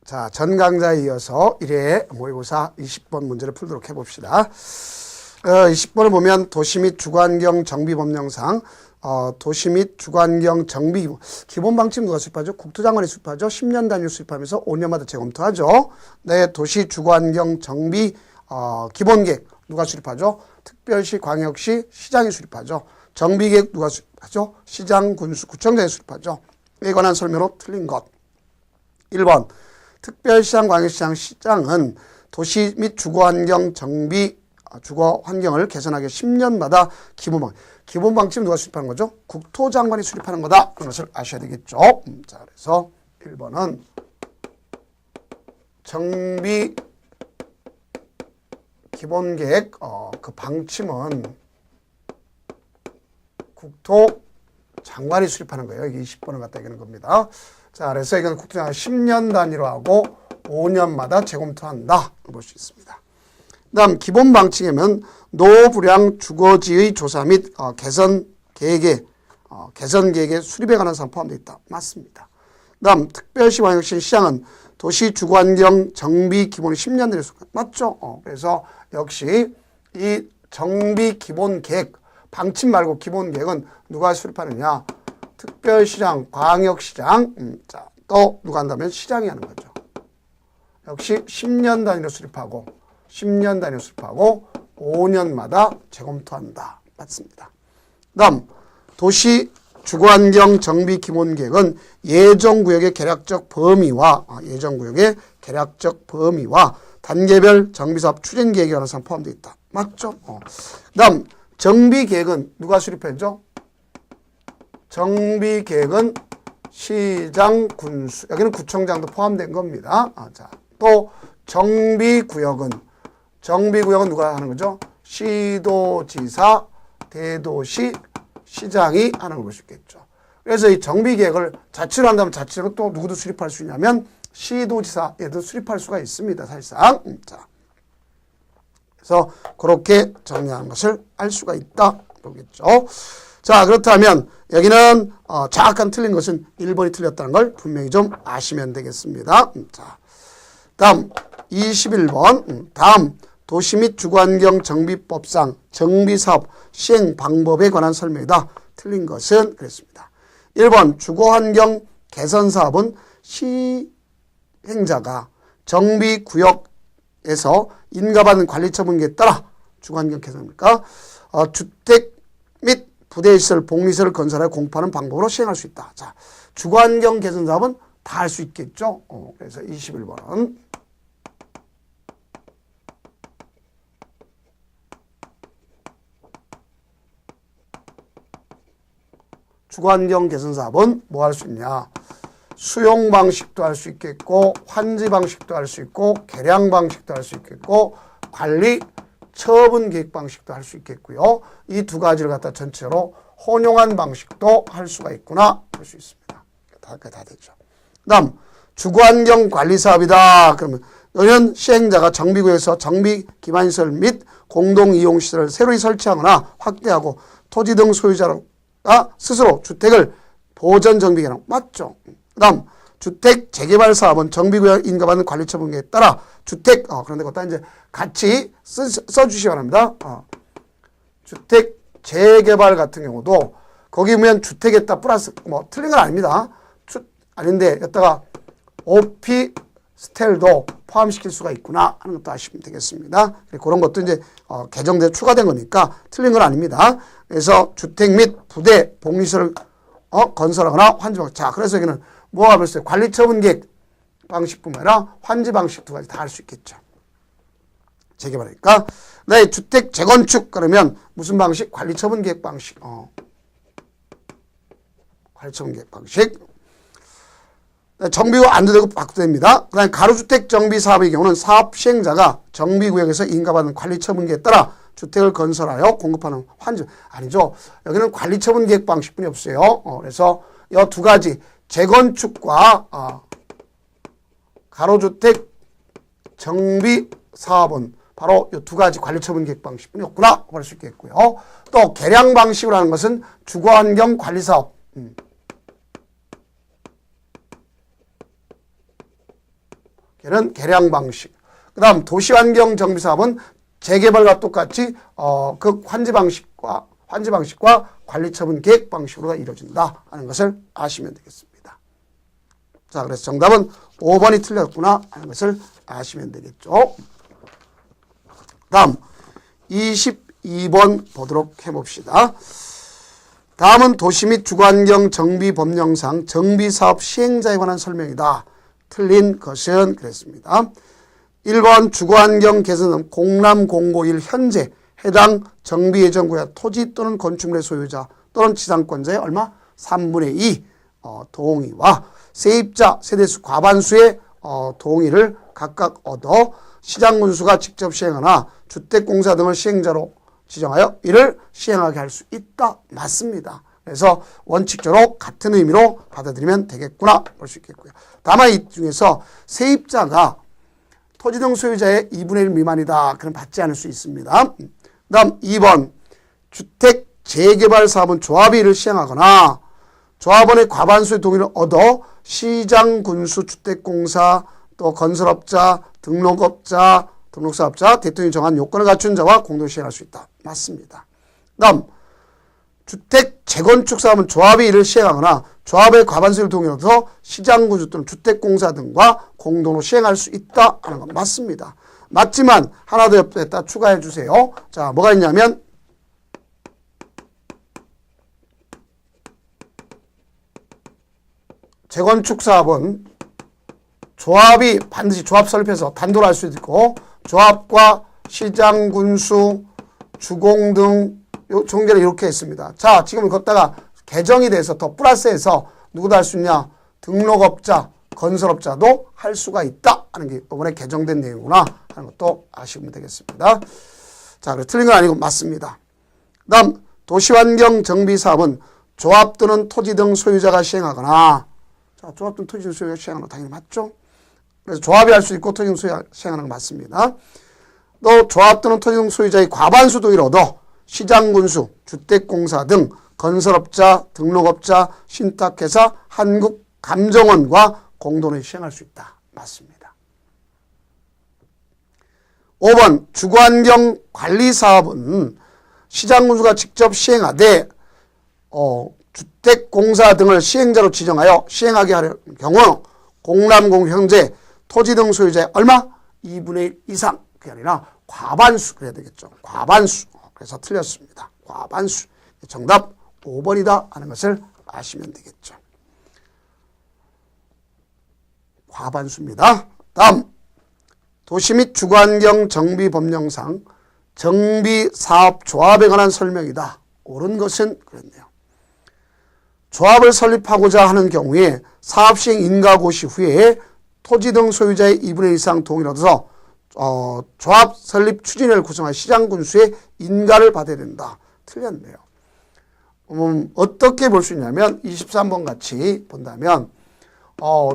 자, 전 강좌에 이어서 1회 모의고사 20번 문제를 풀도록 해봅시다. 20번을 보면 도시 및 주거환경 정비법령상 도시 및 주거환경 정비 기본 방침 누가 수립하죠? 국토장관이 수립하죠. 10년 단위로 수립하면서 5년마다 재검토하죠. 네, 도시 주거환경 정비 기본계획 누가 수립하죠? 특별시, 광역시, 시장이 수립하죠. 정비계획 누가 수립하죠? 시장, 군수, 구청장이 수립하죠. 이에 관한 설명으로 틀린 것. 1번 특별시장, 광역시장, 시장은 도시 및 주거환경 정비 주거 환경을 개선하기 10년마다 기본 방침 누가 수립하는 거죠? 국토장관이 수립하는 거다. 그런 것을 아셔야 되겠죠. 자, 그래서 1번은 정비 기본계획 그 방침은 국토장관이 수립하는 거예요. 이게 20번을 갖다 얘기하는 겁니다. 자, 그래서 이건 국토장관 10년 단위로 하고 5년마다 재검토한다. 볼 수 있습니다. 다음 기본 방침에는 노후불량 주거지의 조사 및 개선 계획의 수립에 관한 사항 포함되어 있다. 맞습니다. 다음 특별시, 광역시, 시장은 도시 주거환경 정비 기본이 10년 단위로 맞죠? 그래서 역시 이 정비 기본 계획 방침 말고 기본 계획은 누가 수립하느냐? 특별시장, 광역시장, 자, 또 누가 한다면 시장이 하는 거죠. 역시 10년 단위로 수립하고 5년마다 재검토한다. 맞습니다. 다음 도시 주거환경 정비 기본계획은 예정구역의 계략적 범위와 단계별 정비사업 추진계획에 관한 사항 포함되어 있다. 맞죠? 다음 정비계획은 누가 수립했죠? 정비계획은 시장, 군수, 여기는 구청장도 포함된 겁니다. 자, 또 정비구역은 누가 하는 거죠? 시도지사, 대도시, 시장이 하는 걸 볼 수 있겠죠. 그래서 이 정비계획을 자치로 한다면 자치로 또 누구도 수립할 수 있냐면 시도지사 얘도 수립할 수가 있습니다. 사실상. 자, 그래서 그렇게 정리하는 것을 알 수가 있다. 보겠죠. 자, 그렇다면 여기는 정확한 틀린 것은 1번이 틀렸다는 걸 분명히 좀 아시면 되겠습니다. 자, 다음 21번 다음 도시 및 주거환경 정비법상 정비사업 시행 방법에 관한 설명이다. 틀린 것은 그랬습니다. 1번 주거환경 개선사업은 시행자가 정비구역에서 인가받은 관리처분계에 따라 주거환경 개선입니까? 주택 및 부대시설, 복리시설을 건설하여 공급하는 방법으로 시행할 수 있다. 자, 주거환경 개선사업은 다 할 수 있겠죠. 그래서 21번은 주거환경 개선사업은 뭐 할 수 있냐? 수용 방식도 할 수 있겠고, 환지 방식도 할 수 있고, 개량 방식도 할 수 있겠고, 관리 처분 계획 방식도 할 수 있겠고요. 이 두 가지를 갖다 전체로 혼용한 방식도 할 수가 있구나 볼 수 있습니다. 다 되죠. 다음 주거환경 관리사업이다. 그러면 여기는 시행자가 정비구에서 정비 기반시설 및 공동이용시설을 새로이 설치하거나 확대하고 토지 등 소유자가 스스로 주택을 보전 정비하는 맞죠. 그 다음 주택 재개발 사업은 정비구역 인가받는 관리처분계에 따라 주택 그런데 그것도 이제 같이 써주시기 바랍니다. 주택 재개발 같은 경우도 거기 보면 주택에다 플러스 뭐 틀린 건 아닙니다. 아닌데 여기다가 오피스텔도 포함시킬 수가 있구나 하는 것도 아시면 되겠습니다. 그런 것도 이제 개정돼 추가된 거니까 틀린 건 아닙니다. 그래서 주택 및 부대 복리시설을 건설하거나 환지 방식. 자, 그래서 여기는 뭐가 벌써 관리처분 계획 방식뿐만 아니라 환지 방식 두 가지 다 할 수 있겠죠. 재개발이니까. 네, 주택 재건축 그러면 무슨 방식? 관리처분 계획 방식. 관리처분 계획 방식. 정비구역 안 되고 바꿔도 됩니다. 그 다음에 가로주택 정비 사업의 경우는 사업 시행자가 정비구역에서 인가받은 관리처분계에 따라 주택을 건설하여 공급하는 환지. 아니죠. 여기는 관리처분 계획 방식뿐이 없어요. 그래서 이 두 가지 재건축과 가로주택 정비 사업은 바로 이 두 가지 관리처분 계획 방식뿐이 없구나 볼 수 있겠고요. 또 개량 방식으로 하는 것은 주거환경 관리사업. 걔는 개량 방식. 그 다음 도시환경 정비 사업은 재개발과 똑같이 그 환지 방식과 관리 처분 계획 방식으로 이루어진다 하는 것을 아시면 되겠습니다. 자, 그래서 정답은 5번이 틀렸구나 하는 것을 아시면 되겠죠. 다음 22번 보도록 해봅시다. 다음은 도시 및 주거환경 정비 법령상 정비사업 시행자에 관한 설명이다. 틀린 것은 그랬습니다. 1번 주거환경 개선은 공람공고1 현재 해당 정비예정구역 토지 또는 건축물의 소유자 또는 지상권자의 얼마? 3분의 2 동의와 세입자 세대수 과반수의 동의를 각각 얻어 시장군수가 직접 시행하나 주택공사 등을 시행자로 지정하여 이를 시행하게 할 수 있다. 맞습니다. 그래서 원칙적으로 같은 의미로 받아들이면 되겠구나 볼 수 있겠고요. 다만 이 중에서 세입자가 토지 등 소유자의 2분의 1 미만이다. 그럼 받지 않을 수 있습니다. 그 다음 2번 주택 재개발 사업은 조합이 이를 시행하거나 조합원의 과반수의 동의를 얻어 시장, 군수, 주택공사, 또 건설업자, 등록사업자, 대통령이 정한 요건을 갖춘 자와 공동 시행할 수 있다. 맞습니다. 다음 주택 재건축 사업은 조합이 이를 시행하거나 조합의 과반수를 동의를 얻어 시장, 군수 또는 주택공사 등과 공동으로 시행할 수 있다 하는 건 맞습니다. 맞지만 하나 더 옆에다 추가해 주세요. 자, 뭐가 있냐면 재건축 사업은 조합이 반드시 조합 설립해서 단독으로 할 수도 있고 조합과 시장, 군수, 주공 등 종결을 이렇게 했습니다. 자, 지금 걷다가 개정이 돼서 더 플러스해서 누구도 할 수 있냐? 등록업자, 건설업자도 할 수가 있다 하는 게 이번에 개정된 내용이구나 하는 것도 아시면 되겠습니다. 자, 그래서 틀린 건 아니고 맞습니다. 다음 도시환경 정비사업은 조합 또는 토지 등 소유자가 시행하거나 자, 조합 또는 토지 등 소유자가 시행하는 거 당연히 맞죠? 그래서 조합이 할 수 있고 토지 등 소유자가 시행하는 거 맞습니다. 또 조합 또는 토지 등 소유자의 과반수 동의를 얻어 시장군수, 주택공사 등 건설업자, 등록업자, 신탁회사, 한국감정원과 공동으로 시행할 수 있다. 맞습니다. 5번 주거환경 관리사업은 시장군수가 직접 시행하되 주택공사 등을 시행자로 지정하여 시행하게 하려는 경우 공람공 형제, 토지 등 소유자의 얼마? 2분의 1 이상 그게 아니라 과반수 그래야 되겠죠. 과반수. 그래서 틀렸습니다. 과반수. 정답 5번이다 하는 것을 아시면 되겠죠. 과반수입니다. 다음 도시 및 주거환경 정비법령상 정비사업조합에 관한 설명이다. 옳은 것은 그렇네요. 조합을 설립하고자 하는 경우에 사업시행 인가고시 후에 토지 등 소유자의 2분의 1 이상 동의를 얻어서 조합 설립 추진을 구성한 시장군수의 인가를 받아야 된다. 틀렸네요. 어떻게 볼 수 있냐면 23번 같이 본다면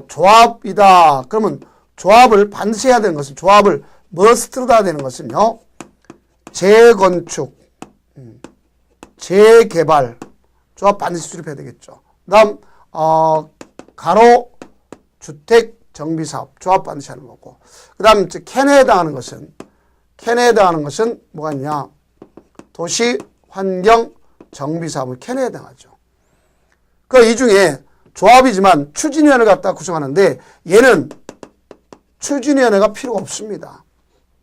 조합이다. 그러면 조합을 반드시 해야 되는 것은 조합을 머스트로 해야 되는 것은요. 재건축, 재개발 조합 반드시 수립해야 되겠죠. 그 다음 가로 주택 정비사업 조합 반드시 하는 거고 그 다음 캔에 해당하는 것은 뭐가 있냐 도시 환경 정비사업은 캔에 해당하죠. 그 이 중에 조합이지만 추진위원회를 갖다 구성하는데 얘는 추진위원회가 필요가 없습니다.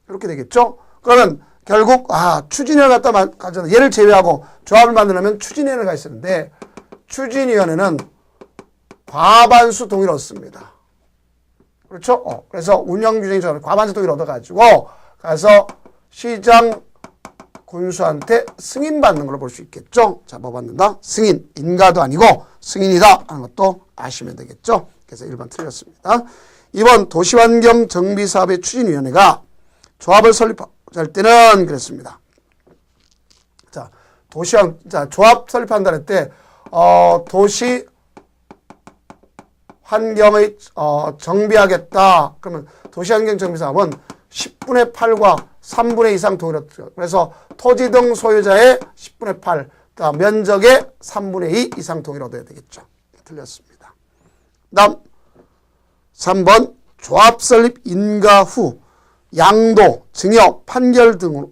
이렇게 되겠죠. 그러면 결국 추진위원회 갖다 가져다 얘를 제외하고 조합을 만들려면 추진위원회가 있었는데 추진위원회는 과반수 동의를 얻습니다. 그렇죠? 그래서 운영규정이 저는 과반수 동의를 얻어가지고 가서 시장 군수한테 승인받는 걸로 볼 수 있겠죠? 자, 뭐 받는다? 승인. 인가도 아니고 승인이다 하는 것도 아시면 되겠죠? 그래서 1번 틀렸습니다. 2번 도시환경 정비사업의 추진위원회가 조합을 설립할 때는 그랬습니다. 자, 조합 설립한다는 때 도시 환경의 정비하겠다. 그러면 도시환경 정비사업은 10분의 8과 3분의 2 이상 동의를 얻죠. 그래서 토지 등 소유자의 10분의 8, 면적의 3분의 2 이상 동의를 얻어야 되겠죠. 틀렸습니다. 다음 3번 조합 설립 인가 후 양도, 증여, 판결 등으로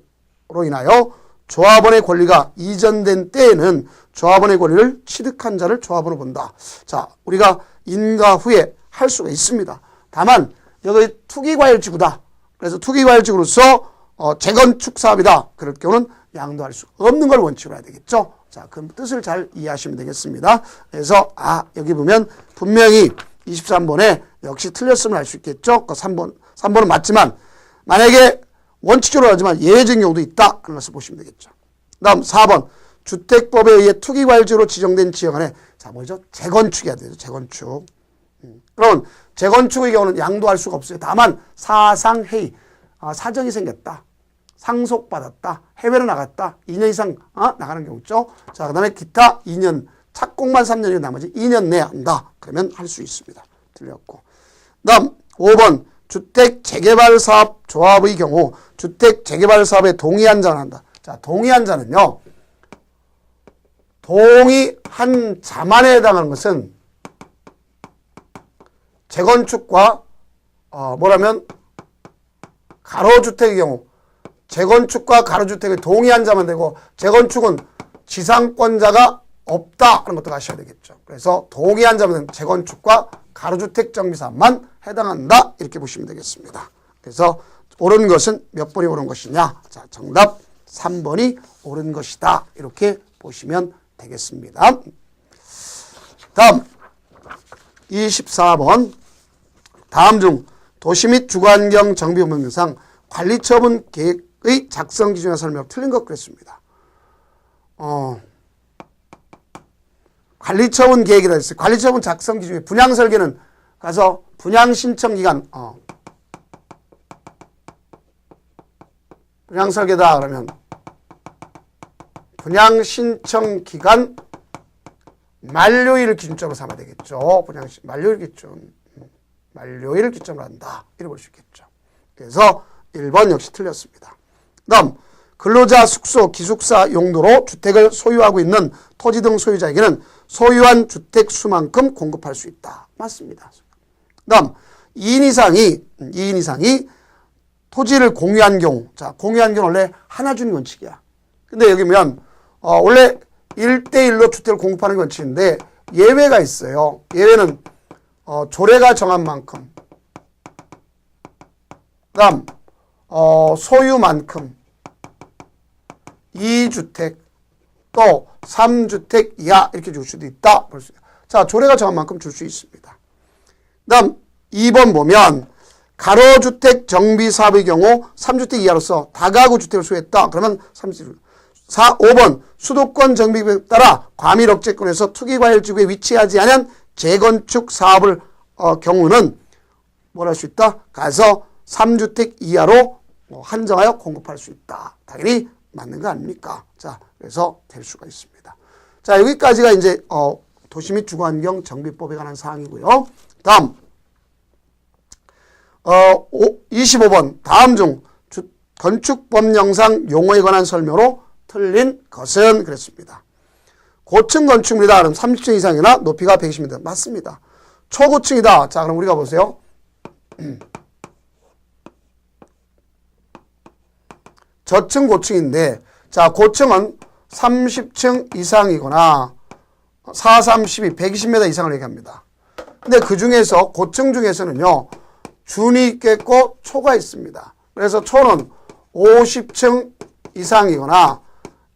인하여 조합원의 권리가 이전된 때에는 조합원의 권리를 취득한 자를 조합원으로 본다. 자, 우리가 인가 후에 할 수가 있습니다. 다만 여기 투기과열지구다. 그래서 투기과열지구로서 재건축 사업이다. 그럴 경우는 양도할 수 없는 걸 원칙으로 해야 되겠죠. 자, 그 뜻을 잘 이해하시면 되겠습니다. 그래서 여기 보면 분명히 23번에 역시 틀렸음을 알 수 있겠죠. 3번은 맞지만 만약에 원칙적으로 하지만 예외적인 경우도 있다 하는 것을 보시면 되겠죠. 다음 4번 주택법에 의해 투기과열지로 지정된 지역 안에 자 뭐죠? 재건축해야 되죠. 재건축. 그럼 재건축의 경우는 양도할 수가 없어요. 다만 사상해이 사정이 생겼다. 상속받았다. 해외로 나갔다. 2년 이상 나가는 경우 있죠. 자, 그 다음에 기타 2년 착공만 3년이고 나머지 2년 내에 한다. 그러면 할 수 있습니다. 틀렸고. 다음 5번 주택 재개발 사업 조합의 경우 주택 재개발 사업에 동의한 자는 한다. 자, 동의한 자는요. 동의한 자만에 해당하는 것은 재건축과 뭐라면 가로주택의 경우 재건축과 가로주택을 동의한 자만 되고 재건축은 지상권자가 없다 그런 것도 아셔야 되겠죠. 그래서 동의한 자만 재건축과 가로주택 정비사업만 해당한다 이렇게 보시면 되겠습니다. 그래서 옳은 것은 몇 번이 옳은 것이냐? 자, 정답 3번이 옳은 것이다 이렇게 보시면 되겠습니다. 다음 24번 다음 중 도시 및 주거환경 정비법령상 관리처분 계획의 작성 기준과 설명 틀린 것 그랬습니다. 관리처분 계획이라 했어요. 관리처분 작성 기준에 분양설계는 가서 분양신청기간 분양설계다 그러면 분양신청기간 만료일을 기준점으로 삼아야 되겠죠. 만료일 기준. 만료일을 기점으로 한다. 이렇게 볼 수 있겠죠. 그래서 1번 역시 틀렸습니다. 다음 근로자 숙소 기숙사 용도로 주택을 소유하고 있는 토지 등 소유자에게는 소유한 주택 수만큼 공급할 수 있다. 맞습니다. 다음 2인 이상이 토지를 공유한 경우 자 공유한 경우 원래 하나 주는 원칙이야. 근데 여기 보면 원래 1대1로 주택을 공급하는 원칙인데 예외가 있어요. 예외는 조례가 정한 만큼 그 다음 소유만큼 2주택 또 3주택 이하 이렇게 줄 수도 있다. 자, 조례가 정한 만큼 줄 수 있습니다. 그 다음 2번 보면 가로주택 정비사업의 경우 3주택 이하로서 다가구 주택을 소유했다. 그러면 3주택 5번 수도권 정비법에 따라 과밀 억제권에서 투기과열지구에 위치하지 않은 재건축 사업을 경우는 뭘 할 수 있다? 가서 3주택 이하로 한정하여 공급할 수 있다. 당연히 맞는 거 아닙니까? 자, 그래서 될 수가 있습니다. 자, 여기까지가 이제 도시 및 주거환경 정비법에 관한 사항이고요. 다음 25번 다음 중 건축법령상 용어에 관한 설명으로 틀린 것은 그랬습니다. 고층 건축물이다. 그럼 30층 이상이나 높이가 120m. 맞습니다. 초고층이다. 자, 그럼 우리가 보세요. 저층 고층인데 자, 고층은 30층 이상이거나 4, 32, 120m 이상을 얘기합니다. 근데 그 중에서 고층 중에서는요. 준이 있겠고 초가 있습니다. 그래서 초는 50층 이상이거나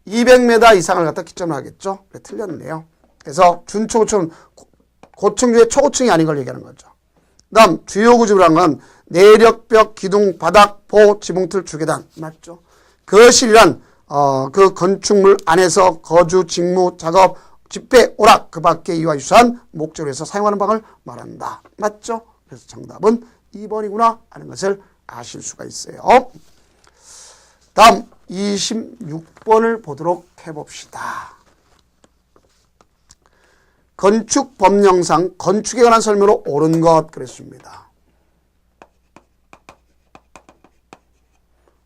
200m 이상을 갖다 기점을 하겠죠. 그래, 틀렸네요. 그래서 준초고층은 고층 중에 초고층이 아닌 걸 얘기하는 거죠. 그 다음 주요 구조물이라는 건 내력벽, 기둥, 바닥, 보, 지붕틀, 주계단 맞죠? 거실이란 그 건축물 안에서 거주, 직무, 작업, 집회, 오락 그 밖에 이와 유사한 목적으로 해서 사용하는 방을 말한다. 맞죠? 그래서 정답은 2번이구나 하는 것을 아실 수가 있어요. 다음 26번을 보도록 해봅시다. 건축법령상 건축에 관한 설명으로 옳은 것 그랬습니다.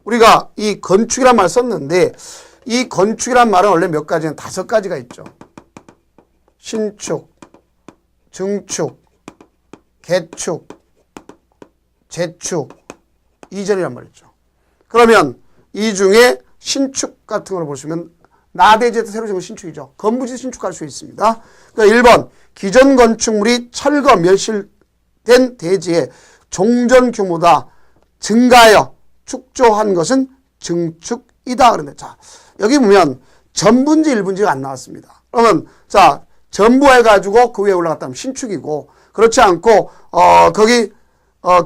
우리가 이 건축이란 말 썼는데 이 건축이란 말은 원래 몇 가지는 5가지가 있죠. 신축, 증축, 개축, 재축, 이전이란 말이죠. 그러면 이 중에 신축 같은 걸 보시면 나대지에서 새로 지은 신축이죠. 건부지 신축할 수 있습니다. 그러니까 1번 기존 건축물이 철거 멸실된 대지에 종전 규모다 증가하여 축조한 것은 증축이다. 그런데 자 여기 보면 전분지 1분지가 안 나왔습니다. 그러면 자 전부 해가지고 그 위에 올라갔다면 신축이고 그렇지 않고 거기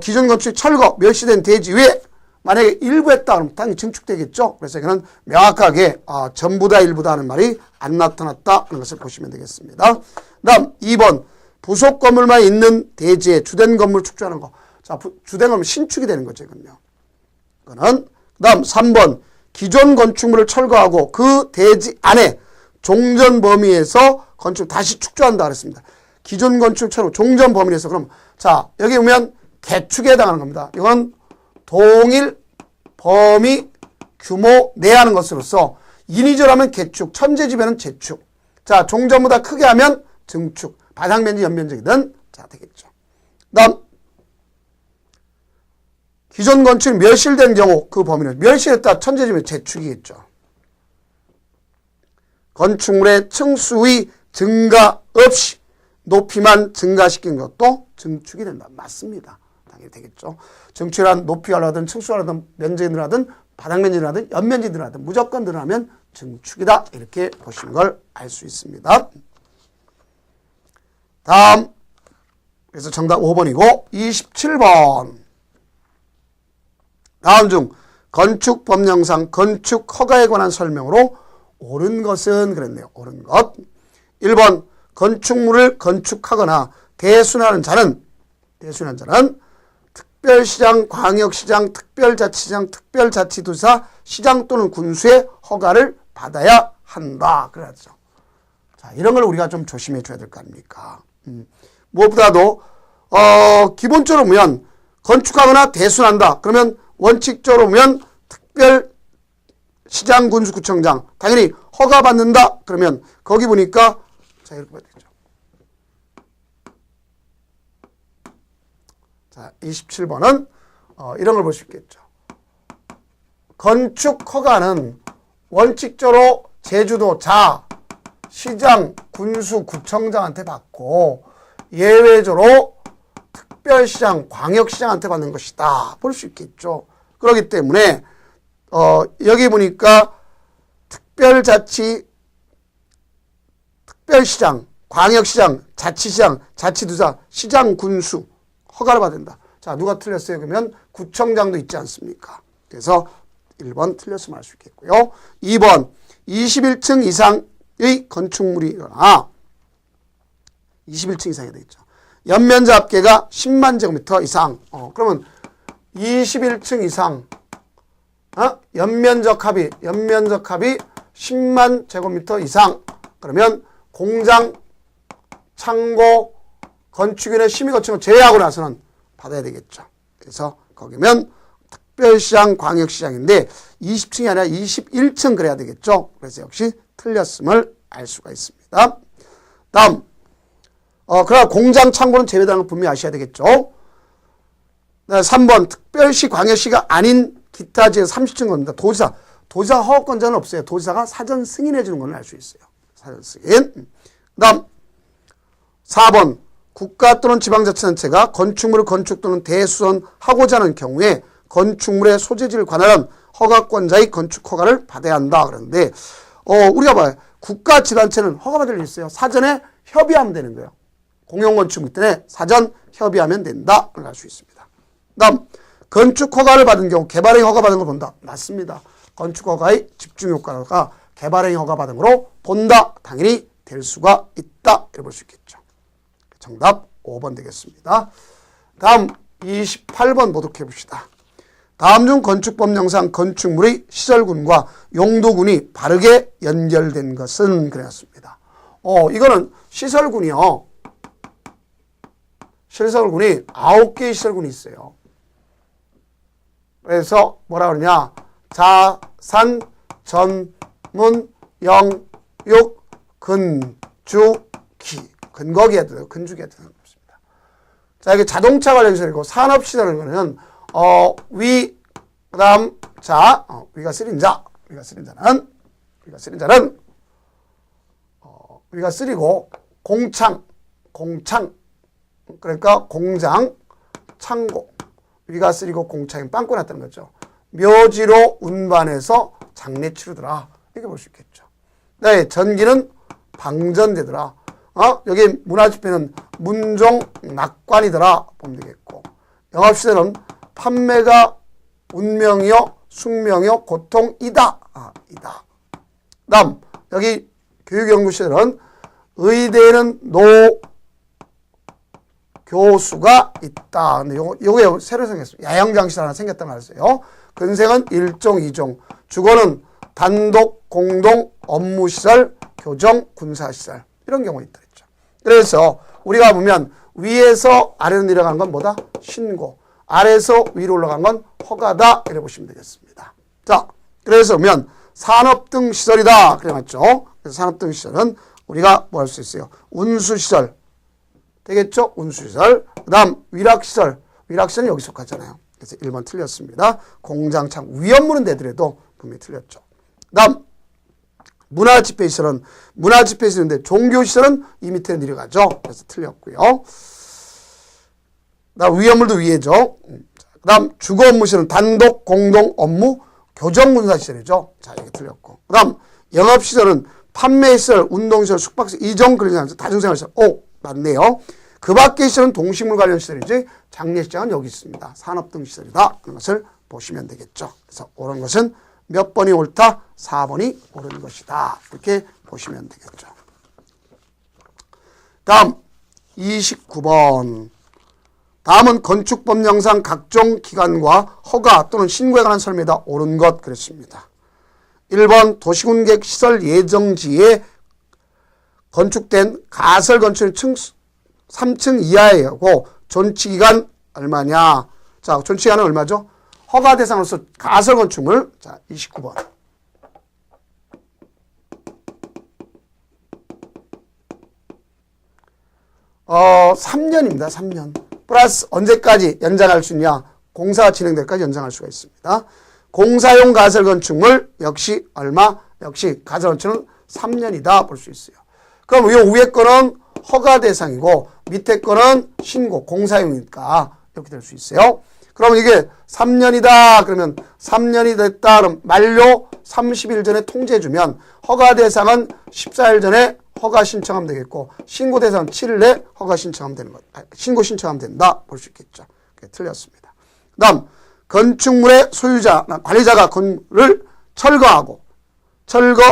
기존 건축 철거 멸시된 대지 위에 만약에 일부 했다 그러면 당연히 증축되겠죠. 그래서 이거는 명확하게 전부다 일부다 하는 말이 안 나타났다 하는 것을 보시면 되겠습니다. 다음 2번 부속 건물만 있는 대지에 주된 건물 축조하는 거. 자 주된 건물 신축이 되는 거죠. 이건요. 이거는 다음 3번 기존 건축물을 철거하고 그 대지 안에 종전 범위에서 건축 다시 축조한다 그랬습니다. 기존 건축 철거 종전 범위 내에서 그럼 자 여기 보면 개축에 해당하는 겁니다. 이건 동일 범위 규모 내하는 것으로서 인위적으로 개축, 천재지변은 재축. 자 종전보다 크게 하면 증축, 바닥면적, 연면적이든 자 되겠죠. 다음 기존 건축이 멸실된 경우 그 범위는 멸실했다 천재지변 재축이겠죠. 건축물의 층수의 증가 없이 높이만 증가시킨 것도 증축이 된다. 맞습니다. 당연히 되겠죠. 증축이란 높이가 늘어나든 층수가 늘어나든 면적이 늘어나든 바닥면적이 늘어나든 연면적이 늘어나든 무조건 늘어나면 증축이다. 이렇게 보시는 걸 알 수 있습니다. 다음 그래서 정답 5번이고 27번 다음 중 건축법령상 건축허가에 관한 설명으로 옳은 것은 그랬네요. 옳은 것 1번 건축물을 건축하거나 대순하는 자는 특별시장, 광역시장, 특별자치장, 특별자치도사, 시장 또는 군수의 허가를 받아야 한다. 그래야죠. 자, 이런 걸 우리가 좀 조심해 줘야 될 거 아닙니까? 무엇보다도 기본적으로 보면 건축하거나 대순한다. 그러면 원칙적으로 보면 특별시장, 군수, 구청장 당연히 허가 받는다. 그러면 거기 보니까 자 이렇게 봐야 되죠. 자 27번은 이런 걸 볼 수 있겠죠. 건축 허가는 원칙적으로 제주도자, 시장, 군수, 구청장한테 받고 예외적으로 특별시장, 광역시장한테 받는 것이다. 볼 수 있겠죠. 그렇기 때문에 여기 보니까 특별자치, 특별시장, 광역시장, 자치시장, 자치도사, 시장, 군수 허가를 받는다. 자 누가 틀렸어요? 그러면 구청장도 있지 않습니까? 그래서 1번 틀렸으면 알 수 있겠고요. 2번 21층 이상의 건축물이거나 21층 이상이 되겠죠. 연면적 합계가 10만 제곱미터 이상. 그러면 21층 이상 연면적 합이 10만 제곱미터 이상. 그러면 공장, 창고, 건축인의 심의 거치는 제외하고 나서는 받아야 되겠죠. 그래서 거기면 특별시장, 광역시장인데 20층이 아니라 21층 그래야 되겠죠. 그래서 역시 틀렸음을 알 수가 있습니다. 다음 그러나 공장, 창고는 제외되는 걸 분명히 아셔야 되겠죠. 3번 특별시, 광역시가 아닌 기타 지역 30층 겁니다. 도지사 허가권자는 없어요. 도지사가 사전 승인해 주는 건 알 수 있어요. 사전 승인. 다음 4번 국가 또는 지방자치단체가 건축물을 건축 또는 대수선하고자 하는 경우에 건축물의 소재지를 관할한 허가권자의 건축 허가를 받아야 한다. 그러는데 우리가 봐요. 국가 지단체는 허가받을 일 있어요. 사전에 협의하면 되는 거예요. 공용건축물 때문에 사전 협의하면 된다. 알 수 있습니다. 다음 건축 허가를 받은 경우 개발행위 허가 받은 걸 본다. 맞습니다. 건축 허가의 집중효과가 개발행위 허가 받은 거로 본다. 당연히 될 수가 있다. 이렇게 볼 수 있겠죠. 정답 5번 되겠습니다. 다음 28번 보도록 해봅시다. 다음 중 건축법령상 건축물의 시설군과 용도군이 바르게 연결된 것은 그랬습니다. 이거는 시설군이요. 시설군이 9개의 시설군이 있어요. 그래서 뭐라 그러냐. 자산, 전문, 영육, 근주기. 근거기에 들어요. 근주기에 들어는 없습니다. 자, 이게 자동차 관련 시설이고 산업시설은 거는 위, 그다음 자, 위가 쓰린자, 위가 쓰린자는 위가 쓰리고 공창, 그러니까 공장, 창고, 위가 쓰리고 공창이 빵꾸 났다는 거죠. 묘지로 운반해서 장례 치르더라. 이렇게 볼 수 있겠죠. 네, 전기는 방전되더라. 여기 문화집회는 문종 낙관이더라. 보면 되겠고. 영업시설은 판매가 운명이요, 숙명이요, 고통이다. 이다. 다음, 여기 교육연구시설은 의대에는 교수가 있다. 근데 요게 새로 생겼습니다. 야영장실 하나 생겼단 말이에요. 근생은 1종, 2종. 주거는 단독, 공동, 업무시설, 교정, 군사시설. 이런 경우가 있다 그랬죠. 그래서 우리가 보면 위에서 아래로 내려가는 건 뭐다? 신고. 아래에서 위로 올라간 건 허가다. 이렇게 보시면 되겠습니다. 자, 그래서 보면 산업 등 시설이다. 그래 맞죠? 그래서 산업 등 시설은 우리가 뭐 할 수 있어요? 운수시설. 되겠죠? 운수시설. 그 다음 위락시설. 위락시설은 여기 속하잖아요. 그래서 1번 틀렸습니다. 공장창 위험물은 내더라도 분명히 틀렸죠. 그 다음 문화집회시설은 문화집회시설인데 종교시설은 이 밑에 내려가죠. 그래서 틀렸고요. 그 다음 위험물도 위에죠. 그 다음 주거업무시설은 단독, 공동, 업무, 교정군사시설이죠. 자, 이게 틀렸고. 그 다음 영업시설은 판매시설, 운동시설, 숙박시설, 이종근리시설, 다중생활시설. 오, 맞네요. 그 밖의 시설은 동식물 관련 시설이지 장례식장은 여기 있습니다. 산업 등 시설이다. 그런 것을 보시면 되겠죠. 그래서 옳은 것은 몇 번이 옳다? 4번이 옳은 것이다. 이렇게 보시면 되겠죠. 다음 29번. 다음은 건축법령상 각종 기관과 허가 또는 신고에 관한 설명이다. 옳은 것 그랬습니다. 1번 도시군객 시설 예정지에 건축된 가설 건축은 3층 이하이고 존치기간 얼마냐. 자, 존치기간은 얼마죠? 허가 대상으로서 가설 건축물. 자, 29번. 3년입니다. 3년. 플러스 언제까지 연장할 수 있냐? 공사가 진행될 때까지 연장할 수가 있습니다. 공사용 가설 건축물 역시 얼마? 역시 가설 건축은 3년이다 볼 수 있어요. 그럼 이 위에 거는 허가 대상이고 밑에 거는 신고, 공사용이니까 이렇게 될 수 있어요. 그러면 이게 3년이다 그러면 3년이 됐다 그럼 만료 30일 전에 통지해주면 허가 대상은 14일 전에 허가 신청하면 되겠고 신고 대상은 7일 내에 허가 신청하면 되는 것. 신고 신청하면 된다 볼 수 있겠죠. 틀렸습니다. 그 다음 건축물의 소유자, 관리자가 건물을 철거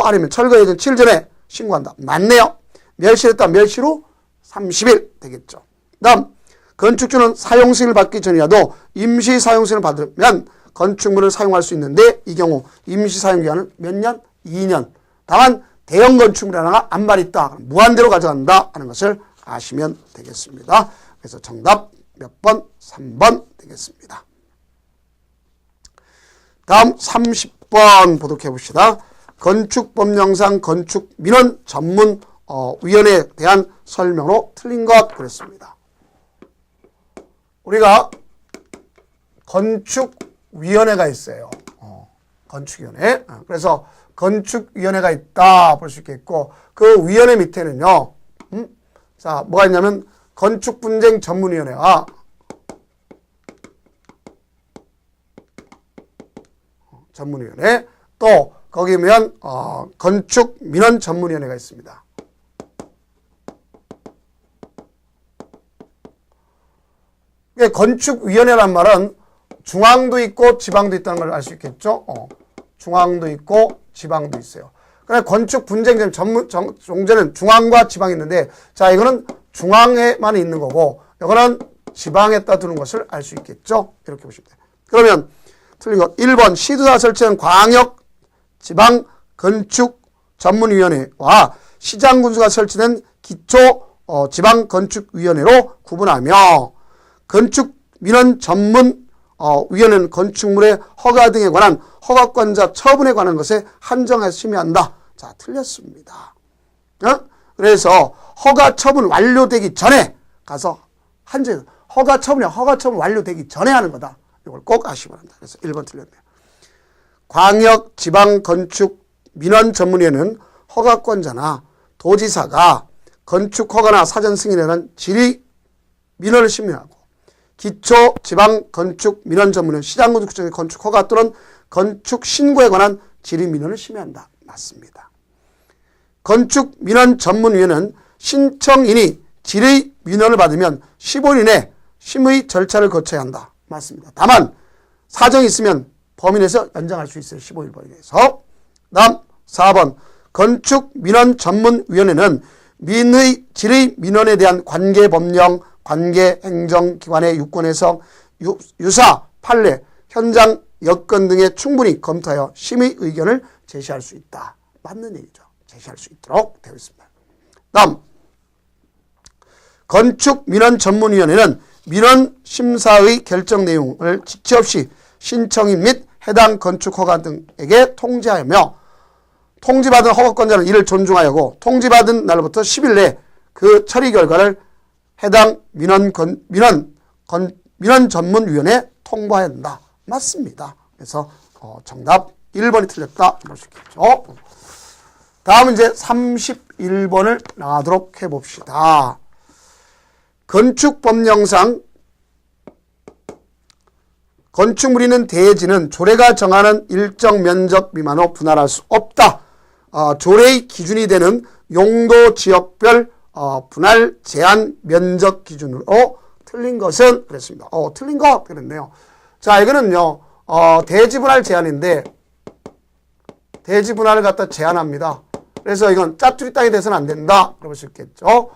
아니면 철거 예정 7일 전에 신고한다. 맞네요. 멸실했다. 멸실 후 30일 되겠죠. 그 다음 건축주는 사용승인을 받기 전이라도 임시 사용승인을 받으면 건축물을 사용할 수 있는데 이 경우 임시 사용기간은 몇 년? 2년. 다만 대형 건축물 하나가 안발 있다. 무한대로 가져간다 하는 것을 아시면 되겠습니다. 그래서 정답 몇 번? 3번 되겠습니다. 다음 30번 보도록 해봅시다. 건축법령상 건축민원 전문위원회에 대한 설명으로 틀린 것 그랬습니다. 우리가 건축위원회가 있어요. 건축위원회. 그래서 건축위원회가 있다 볼 수 있겠고 그 위원회 밑에는요. 자, 뭐가 있냐면 건축분쟁 전문위원회가 전문위원회 또 거기 보면 건축민원 전문위원회가 있습니다. 건축위원회란 말은 중앙도 있고 지방도 있다는 걸 알 수 있겠죠. 중앙도 있고 지방도 있어요. 그래 건축 분쟁 종제는 중앙과 지방이 있는데 자 이거는 중앙에만 있는 거고 이거는 지방에다 두는 것을 알 수 있겠죠. 이렇게 보시면 돼요. 그러면 틀린 거 1번 시도사 설치는 광역 지방 건축 전문위원회와 시장군수가 설치된 기초 지방 건축위원회로 구분하며 건축민원 전문위원회는 건축물의 허가 등에 관한 허가권자 처분에 관한 것에 한정해서 심의한다. 자, 틀렸습니다. 그래서 허가 처분 완료되기 전에 가서 허가 처분이야. 허가 처분 완료되기 전에 하는 거다. 이걸 꼭 아시기 바랍니다. 그래서 1번 틀렸네요. 광역 지방 건축 민원 전문위원회는 허가권자나 도지사가 건축 허가나 사전 승인에는 질의 민원을 심의하고 기초 지방 건축 민원 전문위원 시장건축청의 건축 허가 또는 건축 신고에 관한 질의 민원을 심의한다. 맞습니다. 건축 민원 전문위원회는 신청인이 질의 민원을 받으면 15일 이내 심의 절차를 거쳐야 한다. 맞습니다. 다만 사정이 있으면 범위 내에서 연장할 수 있어요. 15일 범위 내에서. 다음 4번 건축 민원 전문위원회는 민의 질의 민원에 대한 관계 법령, 관계 행정기관의 유권해석, 유사, 판례, 현장 여건 등에 충분히 검토하여 심의 의견을 제시할 수 있다. 맞는 얘기죠. 제시할 수 있도록 되어 있습니다. 다음 건축민원전문위원회는 민원 심사의 결정 내용을 지체 없이 신청인 및 해당 건축허가 등에게 통지하며 통지받은 허가권자는 이를 존중하여고 통지받은 날로부터 10일 내에 그 처리 결과를 해당 민원전문위원회에 통보해야 한다. 맞습니다. 그래서 정답 1번이 틀렸다. 볼 수 있겠죠. 다음은 이제 31번을 나가도록 해봅시다. 건축법령상 건축물이는 대지는 조례가 정하는 일정 면적 미만으로 분할할 수 없다. 조례의 기준이 되는 용도 지역별 분할 제한 면적 기준으로 틀린 것은 그랬습니다. 틀린 것 그랬네요. 자, 이거는요, 대지 분할 제한인데 대지 분할을 갖다 제한합니다. 그래서 이건 짜투리 땅이 돼서는 안 된다. 그럴 수 있겠죠.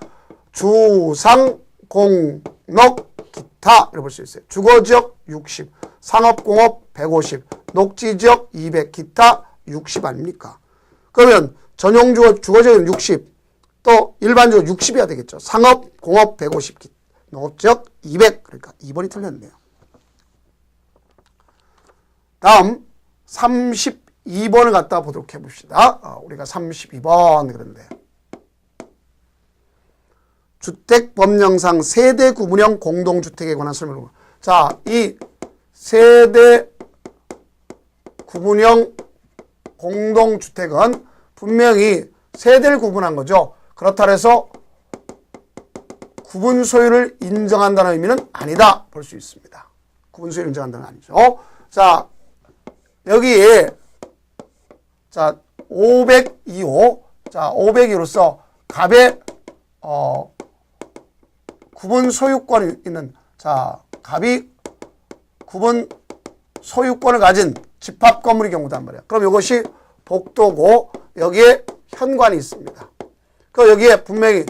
주상, 공록, 기타 이렇게 볼 수 있어요. 주거지역 60, 상업공업 150, 녹지지역 200, 기타 60 아닙니까? 그러면 전용 주거지역은 60, 또 일반적으로 60이어야 되겠죠. 상업, 공업 150, 농업지역 200. 그러니까 2번이 틀렸네요. 다음 32번을 갖다 보도록 해봅시다. 우리가 32번 그런데 주택법령상 세대 구분형 공동주택에 관한 설명을. 자, 이 세대 구분형 공동주택은 분명히 세대를 구분한 거죠. 그렇다 해서 구분 소유를 인정한다는 의미는 아니다. 볼 수 있습니다. 구분 소유를 인정한다는 아니죠. 자, 여기에 자 502호 자 502호로서 갑의 구분 소유권이 있는 자 갑이 구분 소유권을 가진 집합 건물의 경우단 말이야. 그럼 이것이 복도고 여기에 현관이 있습니다. 그 여기에 분명히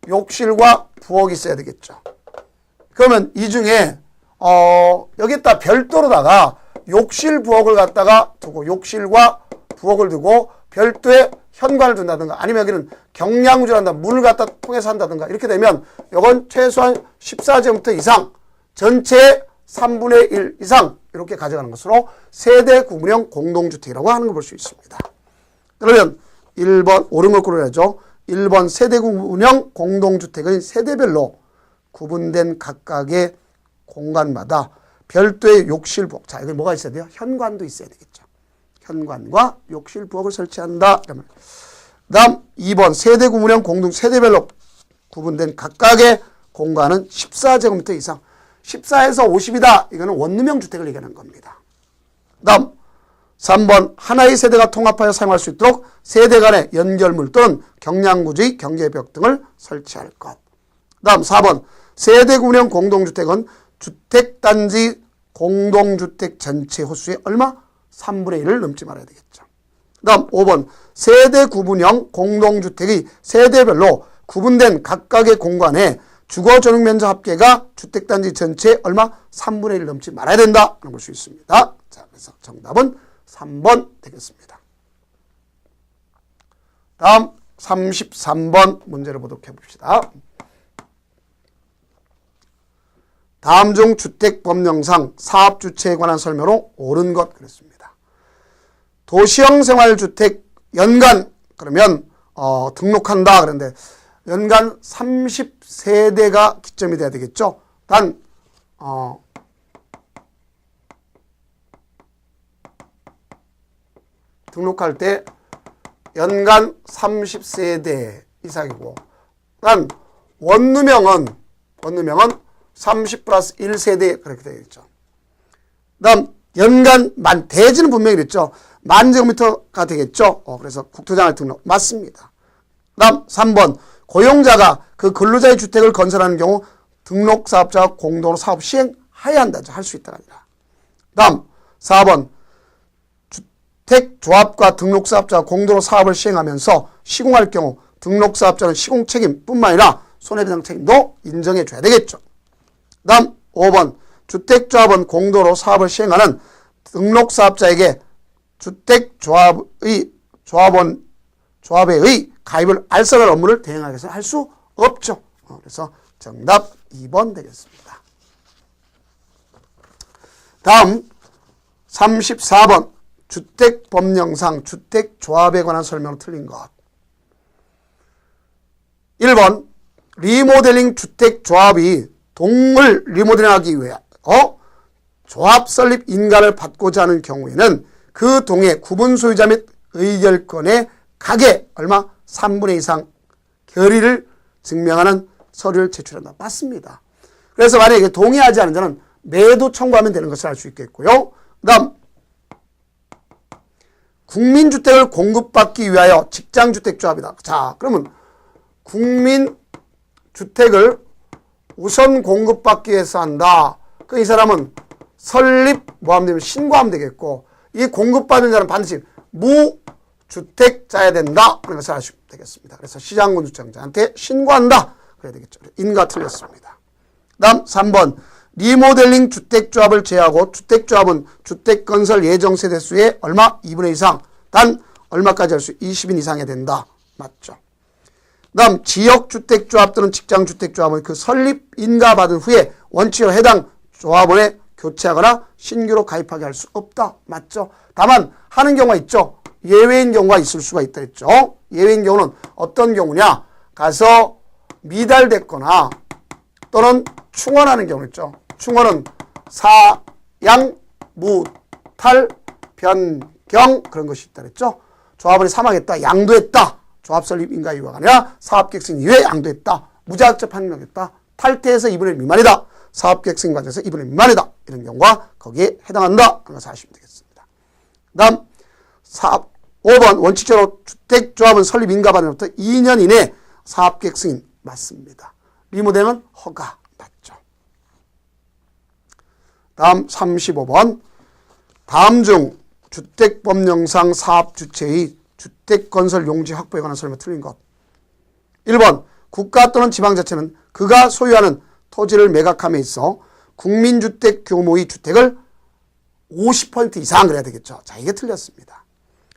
욕실과 부엌이 있어야 되겠죠. 그러면 이 중에 여기에다 별도로다가 욕실 부엌을 갖다가 두고 욕실과 부엌을 두고 별도의 현관을 둔다든가 아니면 여기는 경량구조를 한다 문을 갖다 통해서 한다든가 이렇게 되면 이건 최소한 14제곱미터 이상 전체의 3분의 1 이상 이렇게 가져가는 것으로 세대 구분형 공동주택이라고 하는 걸 볼 수 있습니다. 그러면 1번 옳은 걸 고르야죠. 1번 세대 구분형 공동주택은 세대별로 구분된 각각의 공간마다 별도의 욕실 부엌. 자, 이건 뭐가 있어야 돼요? 현관도 있어야 되겠죠. 현관과 욕실 부엌을 설치한다. 다음 2번 세대 구분형 공동 세대별로 구분된 각각의 공간은 14제곱미터 이상. 14에서 50이다. 이거는 원룸형 주택을 얘기하는 겁니다. 다음 3번 하나의 세대가 통합하여 사용할 수 있도록 세대 간의 연결물 또는 경량구조의 경계벽 등을 설치할 것. 다음 4번 세대 구분형 공동주택은 주택단지 공동주택 전체 호수의 얼마? 3분의 1을 넘지 말아야 되겠죠. 다음 5번 세대 구분형 공동주택의 세대별로 구분된 각각의 공간에 주거 전용 면적 합계가 주택단지 전체의 얼마? 3분의 1을 넘지 말아야 된다. 볼 수 있습니다. 자, 그래서 정답은 3번 되겠습니다. 다음 33번 문제를 보도록 해봅시다. 다음 중 주택법령상 사업주체에 관한 설명으로 옳은 것 그랬습니다. 도시형 생활주택 연간 그러면 등록한다 그런데 연간 30세대가 기점이 돼야 되겠죠. 단 등록할 때 연간 30세대 이상이고, 난 원룸형은 30 플러스 1세대 그렇게 되겠죠. 다음 연간 대지는 분명히 그랬죠. 1000제곱미터가 되겠죠. 그래서 국토장을 등록 맞습니다. 다음 3번 고용자가 그 근로자의 주택을 건설하는 경우 등록사업자가 공동으로 사업 시행해야 한다. 할 수 있다가 아니라. 다음 4번 주택조합과 등록사업자가 공동으로 사업을 시행하면서 시공할 경우 등록사업자는 시공 책임뿐만 아니라 손해배상 책임도 인정해 줘야 되겠죠. 다음 5번 주택조합은 공동으로 사업을 시행하는 등록사업자에게 주택조합의 조합에 가입을 알선할 업무를 대행하기 위해서 할 수 없죠. 그래서 정답 2번 되겠습니다. 다음 34번 주택법령상 주택조합에 관한 설명으로 틀린 것. 1번 리모델링 주택조합이 동을 리모델링하기 위해 조합 설립 인가를 받고자 하는 경우에는 그 동의 구분 소유자 및 의결권의 각의 얼마? 3분의 2 이상 결의를 증명하는 서류를 제출한다. 맞습니다. 그래서 만약에 동의하지 않은 자는 매도 청구하면 되는 것을 알 수 있겠고요. 그 다음 국민주택을 공급받기 위하여 직장주택조합이다. 자, 그러면 국민주택을 우선 공급받기 위해서 한다. 그 이 사람은 설립 뭐하면 되면 신고하면 되겠고, 이 공급받는 자는 반드시 무주택자야 된다. 그런 것을 아시면 되겠습니다. 그래서 시장건축장자한테 신고한다. 그래야 되겠죠. 인가 틀렸습니다. 다음 3번 리모델링 주택조합을 제외하고 주택조합은 주택건설 예정세대수의 얼마? 2분의 2 이상. 단 얼마까지 할 수? 20인 이상이 된다. 맞죠. 다음 지역주택조합 또는 직장주택조합은 그 설립 인가받은 후에 원칙으로 해당 조합원에 교체하거나 신규로 가입하게 할 수 없다. 맞죠. 다만 하는 경우가 있죠. 예외인 경우가 있을 수가 있다 했죠. 예외인 경우는 어떤 경우냐? 가서 미달됐거나 또는 충원하는 경우 있죠. 충원은 사양, 무탈, 변경 그런 것이 있다 그랬죠. 조합원이 사망했다, 양도했다. 조합 설립 인가 이유가 아니라 사업계획 승인 이후에 양도했다. 무자격적 판명했다. 탈퇴해서 2분의 1 미만이다. 사업계획 승인 과정에서 2분의 1 미만이다. 이런 경우가 거기에 해당한다. 그런 것을 아시면 되겠습니다. 그 다음 5번 원칙적으로 주택조합은 설립 인가 받은 부터 2년 이내 사업계획 승인 맞습니다. 리모델링은 허가 맞죠. 다음 35번 다음 중 주택법령상 사업주체의 주택건설 용지 확보에 관한 설명 틀린 것. 1번 국가 또는 지방자치는 그가 소유하는 토지를 매각함에 있어 국민주택 규모의 주택을 50% 이상 그래야 되겠죠. 자, 이게 틀렸습니다.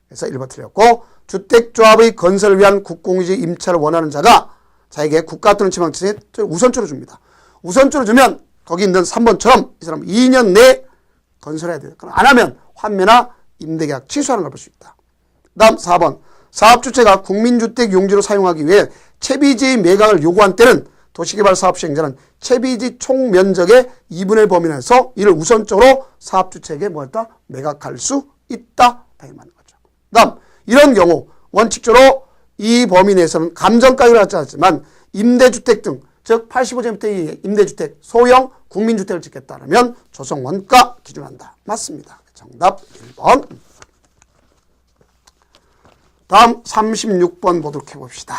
그래서 1번 틀렸고, 주택조합의 건설을 위한 국공유지 임차를 원하는 자가 자에게 국가 또는 지방자치에 우선주로 줍니다. 우선주로 주면 거기 있는 3번처럼 이 사람 2년 내에 건설해야 돼요. 안 하면 환매나 임대계약 취소하는 걸 볼 수 있다. 다음 4번 사업주체가 국민주택 용지로 사용하기 위해 채비지의 매각을 요구한 때는 도시개발사업 시행자는 채비지 총 면적의 2분의 1 범위 내에서 이를 우선적으로 사업주체에게 뭐했다? 매각할 수 있다. 당연히 맞는 거죠. 다음 이런 경우 원칙적으로 이 범위 내에서는 감정가격을 하지 않지만 임대주택 등 즉 85제곱미터 이하의 임대주택, 소형 국민주택을 짓겠다면 조성원가 기준한다. 맞습니다. 정답 1번. 다음 36번 보도록 해봅시다.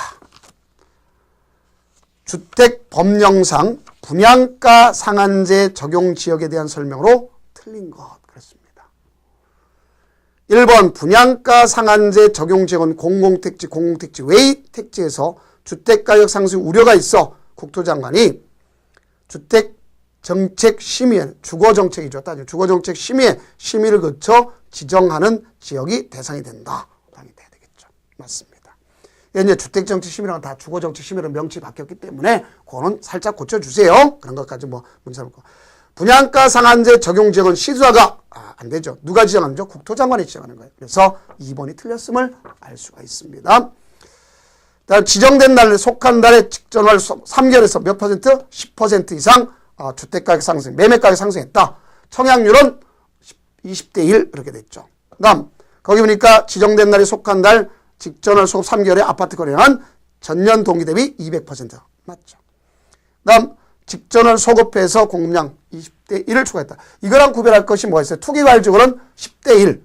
주택법령상 분양가 상한제 적용 지역에 대한 설명으로 틀린 것. 그렇습니다. 1번 분양가 상한제 적용 지역은 공공택지, 공공택지 외의 택지에서 주택가격 상승 우려가 있어 국토장관이 주택정책심의회, 주거정책이죠. 따지면 주거정책심의회 심의를 거쳐 지정하는 지역이 대상이 된다. 당연히 돼야 되겠죠. 맞습니다. 이제 주택정책심의랑 다 주거정책심의로 명칭이 바뀌었기 때문에 그거는 살짝 고쳐주세요. 그런 것까지 뭐 문제 없고. 분양가 상한제 적용 지역은 시주자가 안 되죠. 누가 지정하는죠? 국토장관이 지정하는 거예요. 그래서 2번이 틀렸음을 알 수가 있습니다. 다음 지정된 날에 속한 달에 직전월 3개월에서 몇 퍼센트? 10% 이상 주택가격 상승, 매매가격 상승했다. 청약률은 20대 1 이렇게 됐죠. 그다음 거기 보니까 지정된 날이 속한 달 직전월 소급 3개월의 아파트 거래량은 전년 동기 대비 200% 맞죠. 그다음 직전월 소급해서 공급량 20대 1을 추가했다. 이거랑 구별할 것이 뭐가 있어요? 투기과열적으로는 10대 1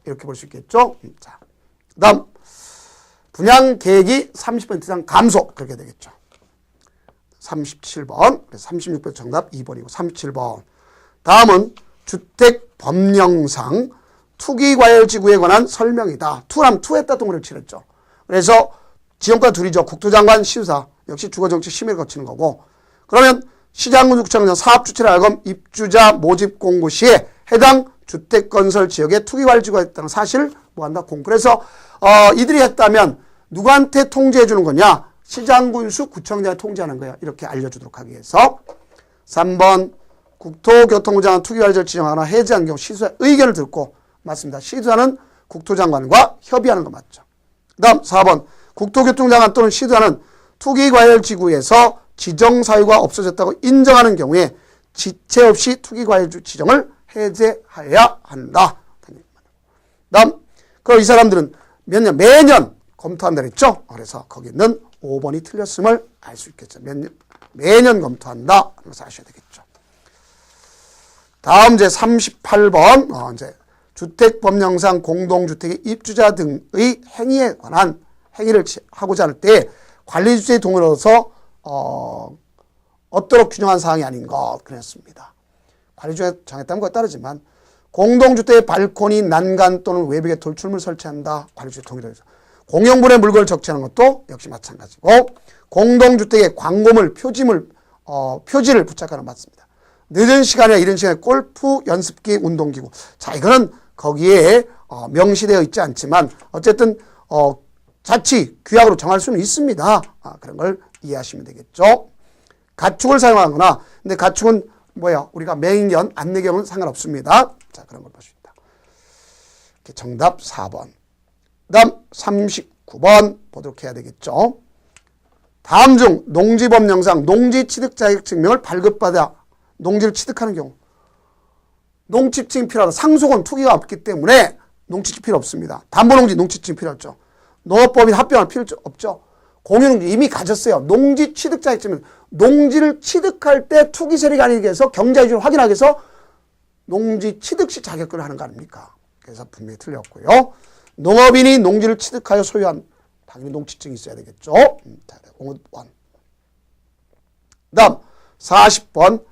이렇게 볼 수 있겠죠. 자, 그다음 분양 계획이 30% 이상 감소 그렇게 되겠죠. 37번, 36번 정답 2번이고 37번. 다음은 주택 법령상 투기과열지구에 관한 설명이다. 투람 투했다 동그라미 칠했죠. 그래서 지원과 둘이죠. 국토장관 시수사 역시 주거정책 심의를 거치는 거고. 그러면 시장군수구청장 사업주체를 알검 입주자 모집 공고 시에 해당 주택건설 지역에 투기과열지구가 있다는 사실을 뭐한다? 공고. 그래서 이들이 했다면 누구한테 통지해 주는 거냐? 시장군수 구청장이 통지하는 거야. 이렇게 알려주도록 하기 위해서. 3번 국토교통부 장관 투기과열지를 지정하거나 해제한 경우 시수사의 의견을 듣고 맞습니다. 시수사는 국토장관과 협의하는 거 맞죠. 그 다음 4번 국토교통장관 또는 시수사는 투기과열지구에서 지정사유가 없어졌다고 인정하는 경우에 지체 없이 투기과열지구 지정을 해제해야 한다. 그 다음 그럼 이 사람들은 매년 검토한다 그랬죠. 그래서 거기 있는 5번이 틀렸음을 알 수 있겠죠. 매년 검토한다. 그래서 아셔야 되겠죠. 다음 이제 38번 이제 주택법령상 공동주택의 입주자 등의 행위에 관한 행위를 하고자 할 때 관리주체의 동의를 얻어서 얻도록 규정한 사항이 아닌 것 그랬습니다. 관리주체가 정했다는 것에 따르지만 공동주택의 발코니, 난간 또는 외벽에 돌출물 설치한다. 관리주체 동의를 해서 공용분의 물건을 적재하는 것도 역시 마찬가지고 공동주택의 광고물, 표지를 부착하는 것 맞습니다. 늦은 시간이나 이른 시간에 골프 연습기, 운동기구. 자, 이거는 거기에 명시되어 있지 않지만 어쨌든 자치 규약으로 정할 수는 있습니다. 그런 걸 이해하시면 되겠죠. 가축을 사용하거나 근데 가축은 뭐야? 우리가 맹견, 안내견은 상관없습니다. 자, 그런 걸 볼 수 있다. 정답 4번. 그 다음 39번 보도록 해야 되겠죠. 다음 중 농지법령상 농지취득 자격증명을 발급받아 농지를 취득하는 경우 농취증이 필요하다. 상속은 투기가 없기 때문에 농취증 필요 없습니다. 담보농지 농취증 필요 없죠. 농업법인 합병할 필요 없죠. 공유농지 이미 가졌어요. 농지 취득 자격증은 농지를 취득할 때 투기 세력이 아니기 위해서 경자유지를 확인하기 위해서 농지 취득 시 자격을 하는 거 아닙니까? 그래서 분명히 틀렸고요. 농업인이 농지를 취득하여 소유한 당연히 농취증이 있어야 되겠죠. 5번. 다음 40번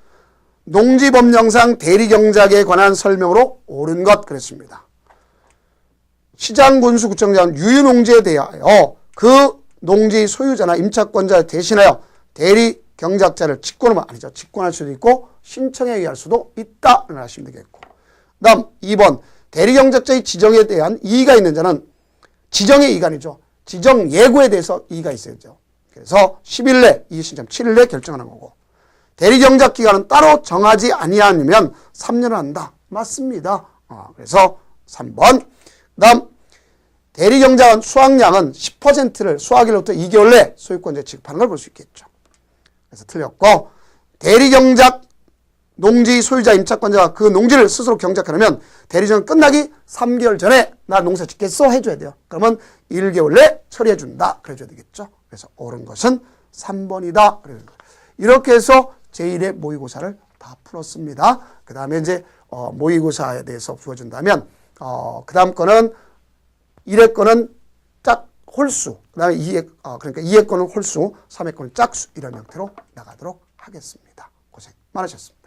농지법령상 대리경작에 관한 설명으로 옳은 것 그랬습니다. 시장군수구청장은 유유농지에 대하여 그 농지 소유자나 임차권자를 대신하여 대리경작자를 직권할 수도 있고 신청에 의할 수도 있다를 하시면 되겠고. 다음 2번 대리경작자의 지정에 대한 이의가 있는 자는 지정의 이의가 아니죠. 지정 예고에 대해서 이의가 있어야죠. 그래서 10일 내 이의신청 7일 내 결정하는 거고 대리경작 기간은 따로 정하지 아니하면 3년을 한다. 맞습니다. 그래서 3번. 그 다음 대리경작은 수확량은 10%를 수확일로부터 2개월 내 소유권자에 지급하는 걸 볼 수 있겠죠. 그래서 틀렸고 대리경작 농지 소유자 임차권자가 그 농지를 스스로 경작하려면 대리정은 끝나기 3개월 전에 나 농사 짓겠어 해줘야 돼요. 그러면 1개월 내 처리해준다. 그래줘야 되겠죠. 그래서 옳은 것은 3번이다. 이렇게 해서 제1의 모의고사를 다 풀었습니다. 그 다음에 이제 모의고사에 대해서 풀어준다면 그 다음 거는 1회 거는 짝 홀수, 그 다음에 그러니까 2회 거는 홀수, 3회 거는 짝수 이런 형태로 나가도록 하겠습니다. 고생 많으셨습니다.